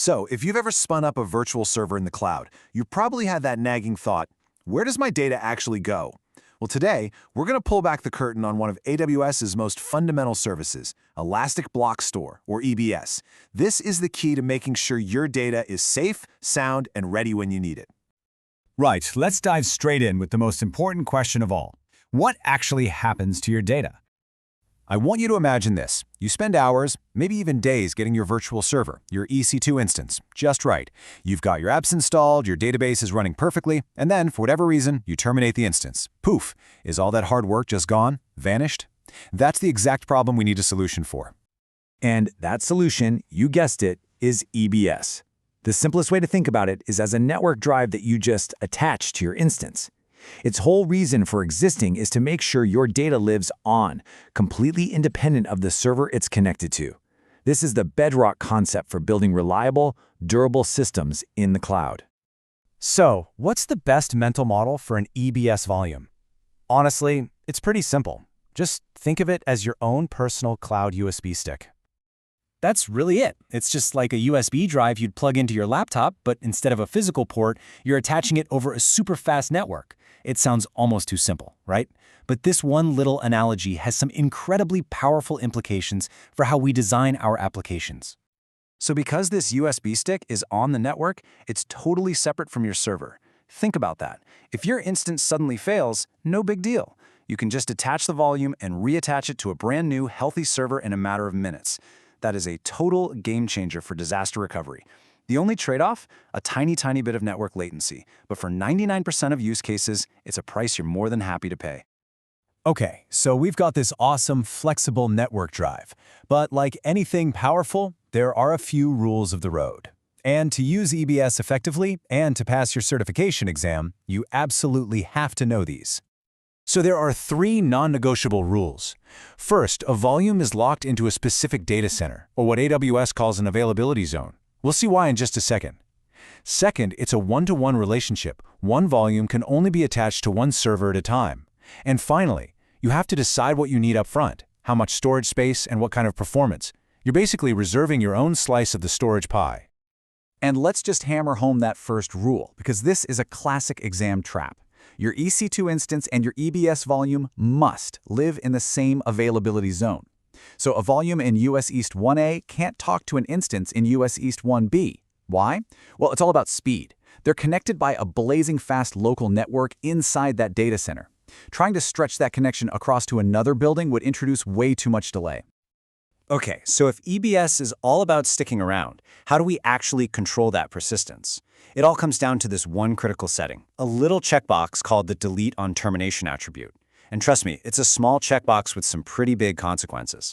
So, if you've ever spun up a virtual server in the cloud, you probably had that nagging thought, where does my data actually go? Well, today, we're going to pull back the curtain on one of AWS's most fundamental services, Elastic Block Store, or EBS. This is the key to making sure your data is safe, sound, and ready when you need it. Right, let's dive straight in with the most important question of all. What actually happens to your data? I want you to imagine this. You spend hours, maybe even days, getting your virtual server, your EC2 instance, just right. You've got your apps installed, your database is running perfectly, and then, for whatever reason, you terminate the instance. Poof! Is all that hard work just gone? Vanished? That's the exact problem we need a solution for. And that solution, you guessed it, is EBS. The simplest way to think about it is as a network drive that you just attach to your instance. Its whole reason for existing is to make sure your data lives on, completely independent of the server it's connected to. This is the bedrock concept for building reliable, durable systems in the cloud. So, what's the best mental model for an EBS volume? Honestly, it's pretty simple. Just think of it as your own personal cloud USB stick. That's really it. It's just like a USB drive you'd plug into your laptop, but instead of a physical port, you're attaching it over a super fast network. It sounds almost too simple, right? But this one little analogy has some incredibly powerful implications for how we design our applications. So because this USB stick is on the network, it's totally separate from your server. Think about that. If your instance suddenly fails, no big deal. You can just detach the volume and reattach it to a brand new, healthy server in a matter of minutes. That is a total game changer for disaster recovery. The only trade-off? A tiny bit of network latency. But for 99% of use cases, it's a price you're more than happy to pay. Okay, so we've got this awesome, flexible network drive. But like anything powerful, there are a few rules of the road. And to use EBS effectively and to pass your certification exam, you absolutely have to know these. So there are 3 non-negotiable rules. First, a volume is locked into a specific data center, or what AWS calls an availability zone. We'll see why in just a second. Second, it's a one-to-one relationship. One volume can only be attached to one server at a time. And finally, you have to decide what you need up front, how much storage space and what kind of performance. You're basically reserving your own slice of the storage pie. And let's just hammer home that first rule, because this is a classic exam trap. Your EC2 instance and your EBS volume must live in the same availability zone. So a volume in US East 1A can't talk to an instance in US East 1B. Why? Well, it's all about speed. They're connected by a blazing fast local network inside that data center. Trying to stretch that connection across to another building would introduce way too much delay. Okay, so if EBS is all about sticking around, how do we actually control that persistence? It all comes down to this one critical setting, a little checkbox called the delete on termination attribute. And trust me, it's a small checkbox with some pretty big consequences.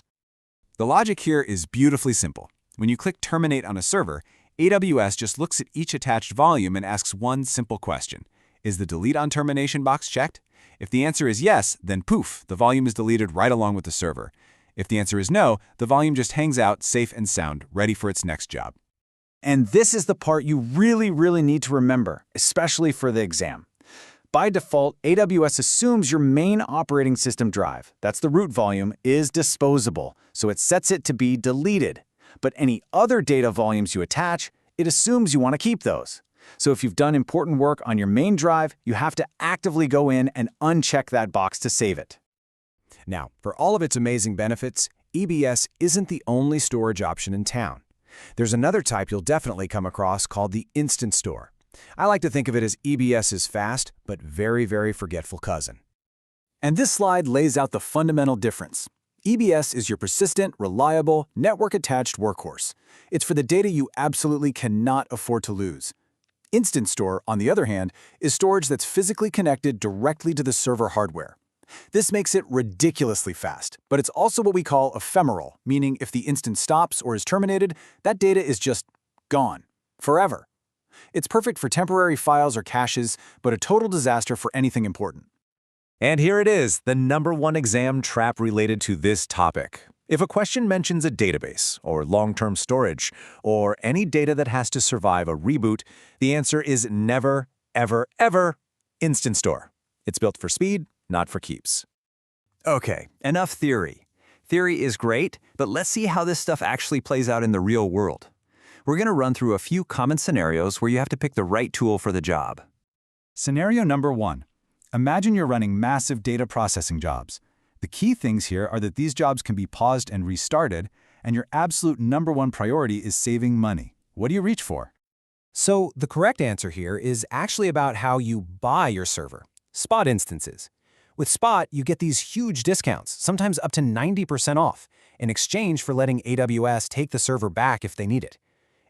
The logic here is beautifully simple. When you click Terminate on a server, AWS just looks at each attached volume and asks one simple question. Is the delete on termination box checked? If the answer is yes, then poof, the volume is deleted right along with the server. If the answer is no, the volume just hangs out safe and sound, ready for its next job. And this is the part you really need to remember, especially for the exam. By default, AWS assumes your main operating system drive, that's the root volume, is disposable, so it sets it to be deleted. But any other data volumes you attach, it assumes you want to keep those. So if you've done important work on your main drive, you have to actively go in and uncheck that box to save it. Now, for all of its amazing benefits, EBS isn't the only storage option in town. There's another type you'll definitely come across called the Instant Store. I like to think of it as EBS's fast, but very forgetful cousin. And this slide lays out the fundamental difference. EBS is your persistent, reliable, network-attached workhorse. It's for the data you absolutely cannot afford to lose. Instant Store, on the other hand, is storage that's physically connected directly to the server hardware. This makes it ridiculously fast, but it's also what we call ephemeral, meaning if the instance stops or is terminated, that data is just gone, forever. It's perfect for temporary files or caches, but a total disaster for anything important. And here it is, the #1 exam trap related to this topic. If a question mentions a database, or long-term storage, or any data that has to survive a reboot, the answer is never, ever Instant Store. It's built for speed, not for keeps. Okay, enough theory. Theory is great, but let's see how this stuff actually plays out in the real world. We're going to run through a few common scenarios where you have to pick the right tool for the job. Scenario number 1. Imagine you're running massive data processing jobs. The key things here are that these jobs can be paused and restarted, and your absolute number one priority is saving money. What do you reach for? So the correct answer here is actually about how you buy your server. Spot instances. With Spot, you get these huge discounts, sometimes up to 90% off, in exchange for letting AWS take the server back if they need it.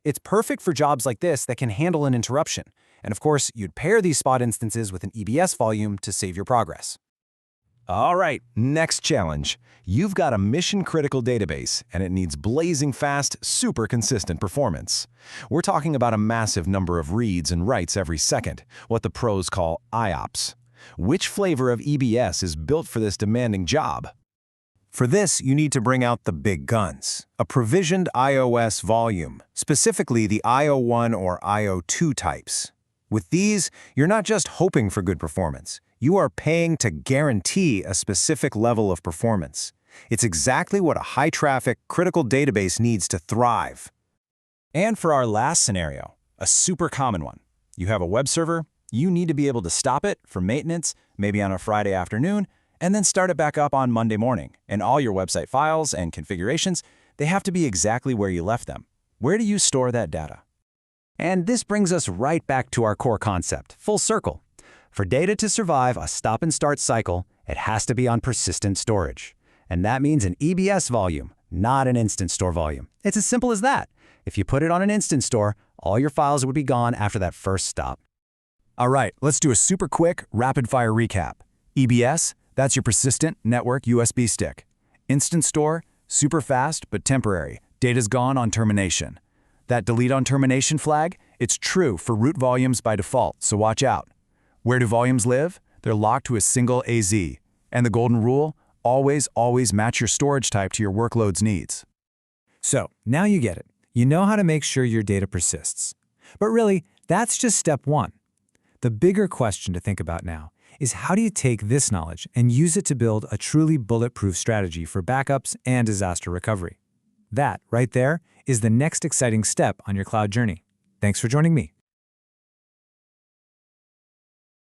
It's perfect for jobs like this that can handle an interruption. And of course, you'd pair these Spot instances with an EBS volume to save your progress. All right, next challenge. You've got a mission-critical database, and it needs blazing fast, super consistent performance. We're talking about a massive number of reads and writes every second, what the pros call IOPS. Which flavor of EBS is built for this demanding job? For this, you need to bring out the big guns, a provisioned iOS volume, specifically the IO1 or IO2 types. With these, you're not just hoping for good performance. You are paying to guarantee a specific level of performance. It's exactly what a high-traffic, critical database needs to thrive. And for our last scenario, a super common one. You have a web server, you need to be able to stop it for maintenance, maybe on a Friday afternoon, and then start it back up on Monday morning. And all your website files and configurations, they have to be exactly where you left them. Where do you store that data? And this brings us right back to our core concept, full circle. For data to survive a stop and start cycle, it has to be on persistent storage. And that means an EBS volume, not an instant store volume. It's as simple as that. If you put it on an instant store, all your files would be gone after that first stop. All right, let's do a super quick, rapid-fire recap. EBS, that's your persistent network USB stick. Instant store, super fast but temporary. Data's gone on termination. That delete on termination flag, it's true for root volumes by default, so watch out. Where do volumes live? They're locked to a single AZ. And the golden rule? Always match your storage type to your workload's needs. So, now you get it. You know how to make sure your data persists. But really, that's just step one. The bigger question to think about now is how do you take this knowledge and use it to build a truly bulletproof strategy for backups and disaster recovery? That, right there, is the next exciting step on your cloud journey. Thanks for joining me.